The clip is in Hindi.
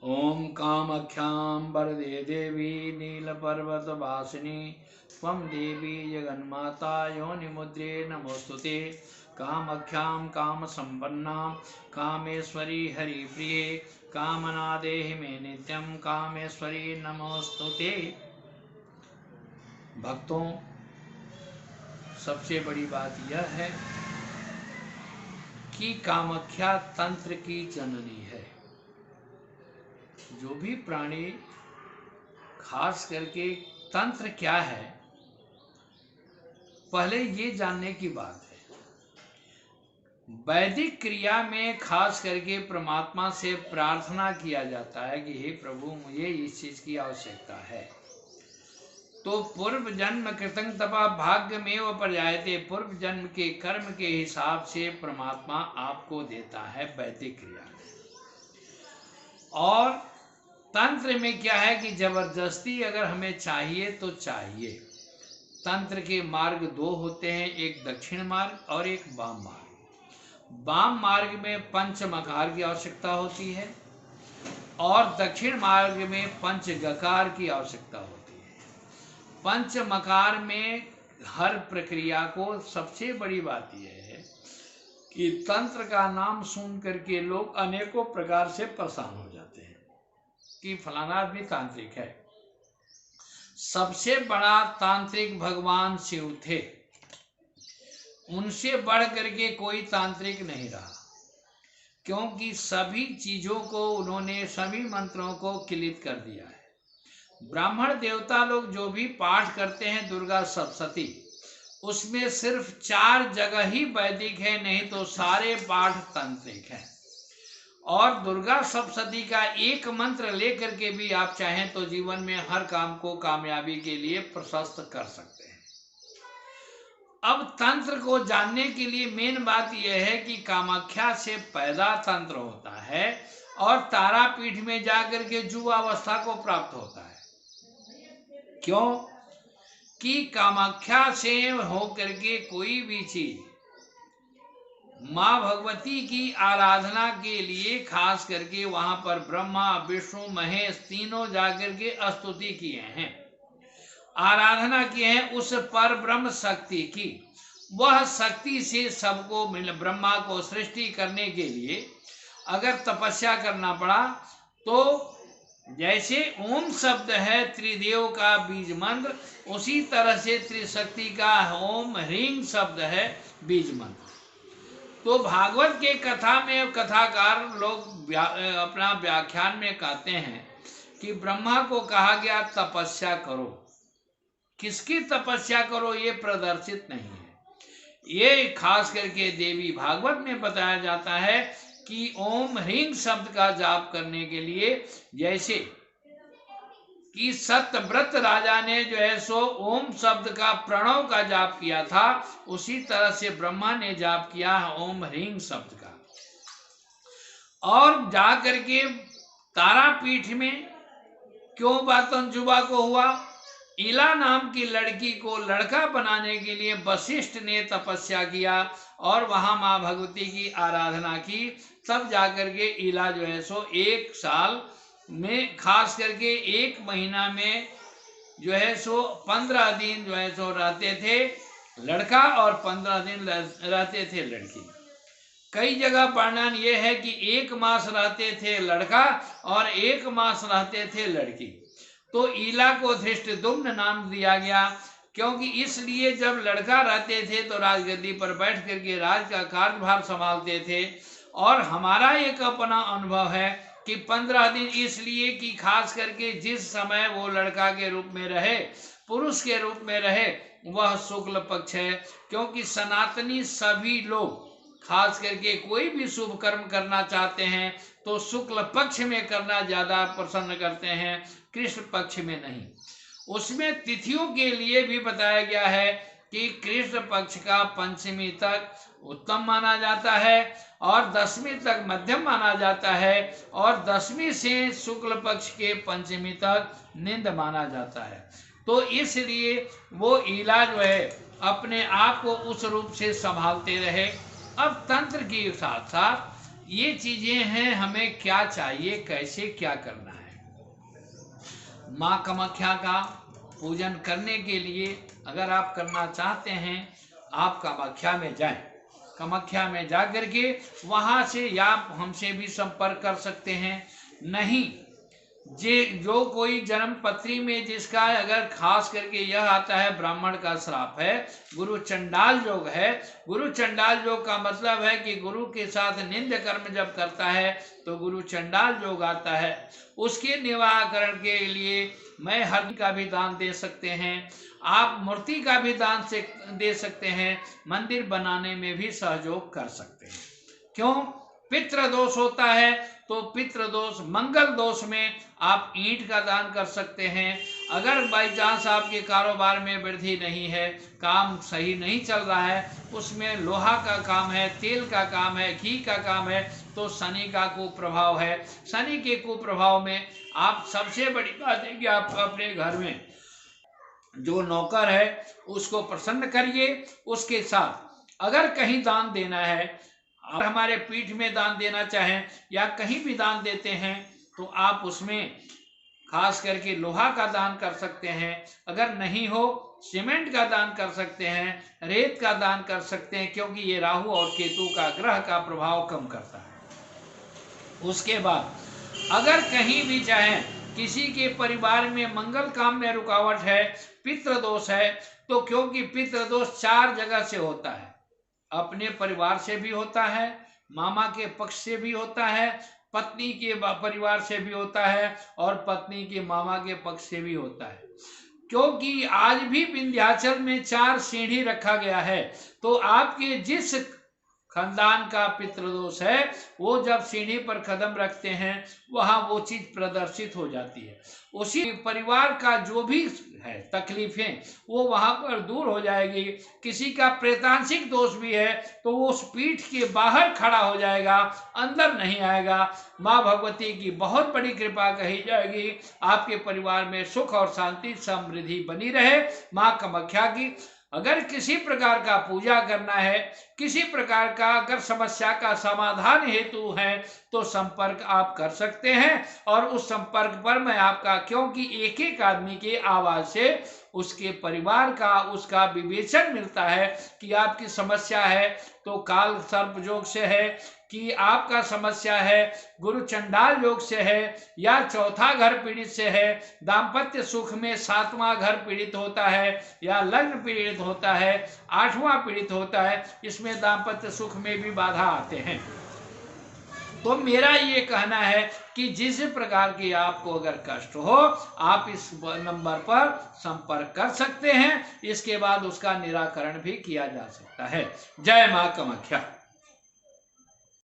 ओम कामाख्यां वरदे देवी नीलपर्वतवासिनी त्वं देवी जगन्माता योनिमुद्रे नमोस्तुते। कामाख्यां कामसंपन्नां कामेश्वरी हरिप्रिये कामना देहि मे नित्यं कामेश्वरी नमोस्तुते। भक्तों, सबसे बड़ी बात यह है कि कामाख्या तंत्र की जननी है। जो भी प्राणी, खास करके तंत्र क्या है, पहले ये जानने की बात है। वैदिक क्रिया में खास करके परमात्मा से प्रार्थना किया जाता है कि हे प्रभु, मुझे इस चीज की आवश्यकता है। तो पूर्व जन्म कृतं तपा भाग्य में वो पर्यायते, पूर्व जन्म के कर्म के हिसाब से परमात्मा आपको देता है वैदिक क्रिया में। और तंत्र में क्या है कि जबरदस्ती अगर हमें चाहिए तो चाहिए। तंत्र के मार्ग दो होते हैं, एक दक्षिण मार्ग और एक वाम मार्ग। वाम मार्ग में पंच मकार की आवश्यकता होती है और दक्षिण मार्ग में पंच गकार की आवश्यकता होती है। पंच मकार में हर प्रक्रिया को सबसे बड़ी बात यह है कि तंत्र का नाम सुन करके लोग अनेकों प्रकार से परेशान हो जाते हैं कि फलाना आदमी तांत्रिक है। सबसे बड़ा तांत्रिक भगवान शिव थे, उनसे बढ़ करके कोई तांत्रिक नहीं रहा, क्योंकि सभी चीजों को उन्होंने, सभी मंत्रों को क्लित कर दिया है। ब्राह्मण देवता लोग जो भी पाठ करते हैं दुर्गा सप्तशती, उसमें सिर्फ 4 जगह ही वैदिक है, नहीं तो सारे पाठ तांत्रिक हैं। और दुर्गा सप्तशती का एक मंत्र लेकर के भी आप चाहें तो जीवन में हर काम को कामयाबी के लिए प्रशस्त कर सकते हैं। अब तंत्र को जानने के लिए मेन बात यह है कि कामाख्या से पैदा तंत्र होता है और तारापीठ में जाकर के जुआवस्था को प्राप्त होता है। क्यों? कि कामाख्या से होकर के कोई भी चीज माँ भगवती की आराधना के लिए, खास करके वहां पर ब्रह्मा विष्णु महेश तीनों जाकर के स्तुति किए हैं, आराधना किए हैं उस पर ब्रह्म शक्ति की। वह शक्ति से सबको मिल, ब्रह्मा को सृष्टि करने के लिए अगर तपस्या करना पड़ा तो जैसे ओम शब्द है त्रिदेव का बीज मंत्र, उसी तरह से त्रिशक्ति का ओम ह्रीं शब्द है बीज मंत्र। तो भागवत के कथा में कथाकार लोग अपना व्याख्यान में कहते हैं कि ब्रह्मा को कहा गया तपस्या करो। किसकी तपस्या करो ये प्रदर्शित नहीं है। ये खास करके देवी भागवत में बताया जाता है कि ओम ह्रीं शब्द का जाप करने के लिए, जैसे कि सत्यव्रत राजा ने जो है सो ओम शब्द का प्रणव का जाप किया था, उसी तरह से ब्रह्मा ने जाप किया ओम ह्रीं शब्द का। और जा करके तारापीठ में क्यों बातंजुबा को हुआ? इला नाम की लड़की को लड़का बनाने के लिए वशिष्ठ ने तपस्या किया और वहां मां भगवती की आराधना की। तब जाकर के इला जो है सो 1 साल में, खास करके 1 महीना में जो है सो 15 दिन जो है सो रहते थे लड़का और 15 दिन रहते थे लड़की। कई जगह वर्णन ये है कि 1 मास रहते थे लड़का और 1 मास रहते थे लड़की। तो ईला को धृष्टद्युम्न नाम दिया गया, क्योंकि इसलिए जब लड़का रहते थे तो राजगद्दी पर बैठ करके राज का कार्यभार संभालते थे। और हमारा एक अपना अनुभव है कि 15 दिन इसलिए कि खास करके जिस समय वो लड़का के रूप में रहे, पुरुष के रूप में रहे, वह शुक्ल पक्ष है। क्योंकि सनातनी सभी लोग खास करके कोई भी शुभ कर्म करना चाहते हैं तो शुक्ल पक्ष में करना ज्यादा पसंद करते हैं, कृष्ण पक्ष में नहीं। उसमें तिथियों के लिए भी बताया गया है कि कृष्ण पक्ष का पंचमी तक उत्तम माना जाता है और 10वीं तक मध्यम माना जाता है और 10वीं से शुक्ल पक्ष के पंचमी तक निंद माना जाता है। तो इसलिए वो ईला जो है अपने आप को उस रूप से संभालते रहे। अब तंत्र के साथ साथ ये चीजें हैं, हमें क्या चाहिए, कैसे क्या करना है। माँ कामाख्या का पूजन करने के लिए अगर आप करना चाहते हैं, आप कामाख्या में जाएं। कामाख्या में जा करके वहाँ से या आप हमसे भी संपर्क कर सकते हैं। नहीं, जो कोई जन्म पत्री में जिसका अगर खास करके यह आता है ब्राह्मण का श्राप है, गुरु चंडाल योग है। गुरु चंडाल योग का मतलब है कि गुरु के साथ निंद कर्म जब करता है तो गुरु चंडाल योग आता है। उसके निवारण के लिए मैं हरदी का भी दान दे सकते हैं, आप मूर्ति का भी दान से दे सकते हैं, मंदिर बनाने में भी सहयोग कर सकते हैं। क्यों? पितृ दोष होता है तो पितृ दोष, मंगल दोष में आप ईंट का दान कर सकते हैं। अगर बाई चांस आपके कारोबार में वृद्धि नहीं है, काम सही नहीं चल रहा है, उसमें लोहा का काम है, तेल का काम है, घी का काम है, तो शनि का कुप्रभाव है। शनि के कुप्रभाव में आप सबसे बड़ी बात है कि आप अपने घर में जो नौकर है उसको प्रसन्न करिए। उसके साथ अगर कहीं दान देना है, हमारे पीठ में दान देना चाहें या कहीं भी दान देते हैं, तो आप उसमें खास करके लोहा का दान कर सकते हैं। अगर नहीं हो, सीमेंट का दान कर सकते हैं, रेत का दान कर सकते हैं, क्योंकि ये राहु और केतु का ग्रह का प्रभाव कम करता है। उसके बाद अगर कहीं भी चाहें, किसी के परिवार में मंगल काम में रुकावट है, पितृदोष है, तो क्योंकि पितृदोष 4 जगह से होता है, अपने परिवार से भी होता है, मामा के पक्ष से भी होता है, पत्नी के परिवार से भी होता है और पत्नी के मामा के पक्ष से भी होता है। क्योंकि आज भी विंध्याचल में 4 सीढ़ी रखा गया है, तो आपके जिस खानदान का पितृदोष है वो जब सीढ़ी पर कदम रखते हैं वहां वो चीज प्रदर्शित हो जाती है। उसी परिवार का जो भी है तकलीफें वो वहां पर दूर हो जाएगी। किसी का प्रेतांशिक दोष भी है तो वो उस पीठ के बाहर खड़ा हो जाएगा, अंदर नहीं आएगा। माँ भगवती की बहुत बड़ी कृपा कही जाएगी, आपके परिवार में सुख और शांति समृद्धि बनी रहे। माँ कामाख्या की अगर किसी प्रकार का पूजा करना है, किसी प्रकार का अगर समस्या का समाधान हेतु है, तो संपर्क आप कर सकते हैं। और उस संपर्क पर मैं आपका, क्योंकि एक एक आदमी के आवाज से उसके परिवार का उसका विवेचन मिलता है कि आपकी समस्या है तो काल सर्प योग से है, कि आपका समस्या है गुरु चंडाल योग से है, या चौथा घर पीड़ित से है, दाम्पत्य सुख में 7वां घर पीड़ित होता है, या लग्न पीड़ित होता है, 8वां पीड़ित होता है, इसमें दाम्पत्य सुख में भी बाधा आते हैं। तो मेरा ये कहना है कि जिस प्रकार की आपको अगर कष्ट हो, आप इस नंबर पर संपर्क कर सकते हैं। इसके बाद उसका निराकरण भी किया जा सकता है। जय मां कामाख्या।